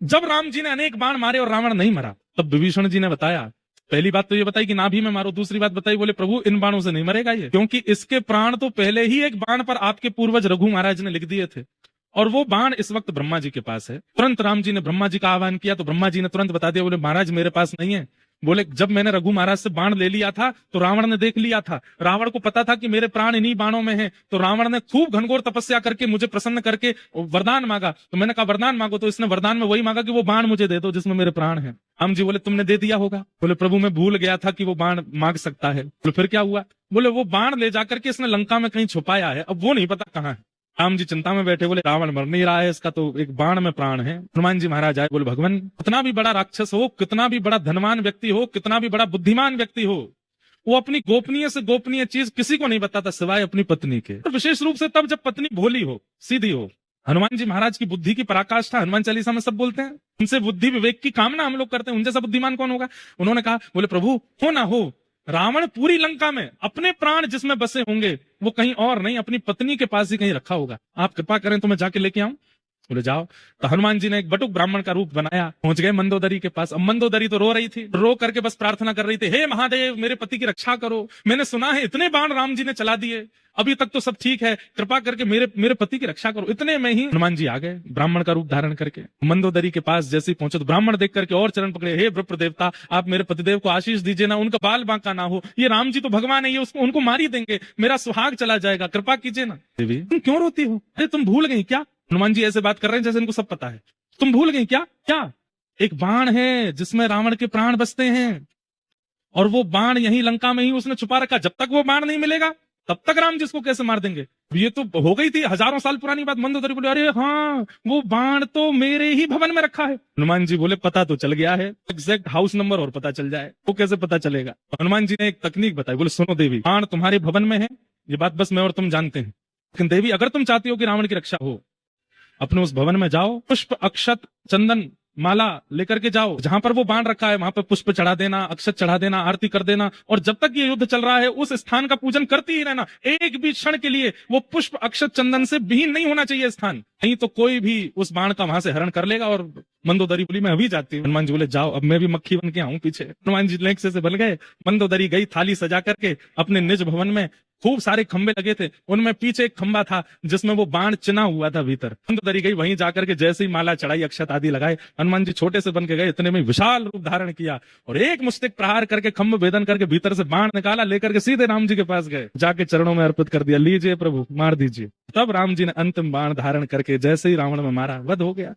जब राम जी ने अनेक बाण मारे और रावण नहीं मरा, तब विभीषण जी ने बताया, पहली बात तो ये बताई कि नाभि में मारो, दूसरी बात बताई, बोले प्रभु इन बाणों से नहीं मरेगा ये, क्योंकि इसके प्राण तो पहले ही एक बाण पर आपके पूर्वज रघु महाराज ने लिख दिए थे, और वो बाण इस वक्त ब्रह्मा जी के पास है। तुरंत राम जी ने ब्रह्मा जी का आह्वान किया तो ब्रह्मा जी ने तुरंत बता दिया, बोले महाराज मेरे पास नहीं है। बोले जब मैंने रघु महाराज से बाण ले लिया था तो रावण ने देख लिया था, रावण को पता था कि मेरे प्राण इन्हीं बाणों में हैं, तो रावण ने खूब घनघोर तपस्या करके मुझे प्रसन्न करके वरदान मांगा। तो मैंने कहा वरदान मांगो, तो इसने वरदान में वही मांगा कि वो बाण मुझे दे दो जिसमें मेरे प्राण हैं। राम जी बोले तुमने दे दिया होगा। बोले प्रभु मैं भूल गया था कि वो बाण मांग सकता है। बोले फिर क्या हुआ? बोले वो बाण ले जाकर के इसने लंका में कहीं छुपाया है, अब वो नहीं पता कहाँ है। राम जी चिंता में बैठे, बोले रावण मर नहीं रहा है, इसका तो एक बाण में प्राण है। हनुमान जी महाराज आए, बोले भगवान कितना भी बड़ा राक्षस हो, कितना भी बड़ा धनवान व्यक्ति हो, कितना भी बड़ा बुद्धिमान व्यक्ति हो, वो अपनी गोपनीय से गोपनीय चीज किसी को नहीं बताता सिवाय अपनी पत्नी के, और विशेष रूप से तब जब पत्नी भोली हो, सीधी हो। हनुमान जी महाराज की बुद्धि की पराकाष्ठा हनुमान चालीसा में सब बोलते हैं, उनसे बुद्धि विवेक की कामना हम लोग करते हैं, उन जैसा बुद्धिमान कौन होगा। उन्होंने कहा, बोले प्रभु हो ना हो, रावण पूरी लंका में अपने प्राण जिसमें बसे होंगे वो कहीं और नहीं, अपनी पत्नी के पास ही कहीं रखा होगा, आप कृपा करें तो मैं जाके लेके आऊं। बोले जाओ। तो हनुमान जी ने एक बटुक ब्राह्मण का रूप बनाया, पहुंच गए मंदोदरी के पास। अब मंदोदरी तो रो रही थी, रो करके बस प्रार्थना कर रही थी, हे महादेव मेरे पति की रक्षा करो, मैंने सुना है इतने बाण राम जी ने चला दिए, अभी तक तो सब ठीक है, कृपा करके मेरे पति की रक्षा करो। इतने में ही हनुमान जी आ गए ब्राह्मण का रूप धारण करके। मंदोदरी के पास जैसे ही पहुंचे तो ब्राह्मण देख करके और चरण पकड़े, हे विप्र देवता आप मेरे पतिदेव को आशीष दीजिए ना, उनका बाल बांका ना हो, ये राम जी तो भगवान है, ये उसको उनको मार ही देंगे, मेरा सुहाग चला जाएगा, कृपा कीजिए ना। देवी तुम क्यों रोती हो? अरे तुम भूल गई क्या? हनुमान जी ऐसे बात कर रहे हैं जैसे इनको सब पता है। तुम भूल गई क्या? क्या? एक बाण है जिसमें रावण के प्राण बसते हैं, और वो बाण यहीं लंका में ही उसने छुपा रखा, जब तक वो बाण नहीं मिलेगा तब तक राम जी इसको कैसे मार देंगे। ये तो हो गई थी हजारों साल पुरानी बात। मंदोदरी बोले अरे हाँ वो बाण तो मेरे ही भवन में रखा है। हनुमान जी बोले पता तो चल गया है, एग्जैक्ट हाउस नंबर और पता चल जाए वो कैसे पता चलेगा। हनुमान जी ने एक तकनीक बताई, बोले सुनो देवी, बाण तुम्हारे भवन में है, ये बात बस मैं और तुम जानते हैं, लेकिन देवी अगर तुम चाहती हो कि रावण की रक्षा हो, अपने उस भवन में जाओ, पुष्प अक्षत चंदन माला लेकर के जाओ, जहां पर वो बाण रखा है वहां पर पुष्प चढ़ा देना, अक्षत चढ़ा देना, आरती कर देना, और जब तक ये युद्ध चल रहा है उस स्थान का पूजन करती ही रहना। एक भी क्षण के लिए वो पुष्प अक्षत चंदन से विहीन नहीं होना चाहिए स्थान, नहीं तो कोई भी उस बाण का वहां से हरण कर लेगा। और मंदोदरी बोली मैं अभी जाती हूँ। हनुमान जी बोले जाओ, अब मैं भी मक्खी बन के आऊं पीछे। हनुमान जी लेक्से से बन गए, मंदोदरी गई थाली सजा करके अपने निज भवन में। खूब सारे खंबे लगे थे, उनमें पीछे एक खंबा था जिसमें वो बाण चिना हुआ था भीतर। मंदोदरी गई, वहीं जाकर के जैसे ही माला चढ़ाई, अक्षत आदि लगाए, हनुमान जी छोटे से बन के गए, इतने में विशाल रूप धारण किया और एक मुष्टिक प्रहार करके खंभ भेदन करके भीतर से बाण निकाला, लेकर के सीधे राम जी के पास गए, जाके चरणों में अर्पित कर दिया, लीजिए प्रभु मार दीजिए। तब राम जी ने अंतिम बाण धारण करके जैसे ही रावण में मारा, वध हो गया।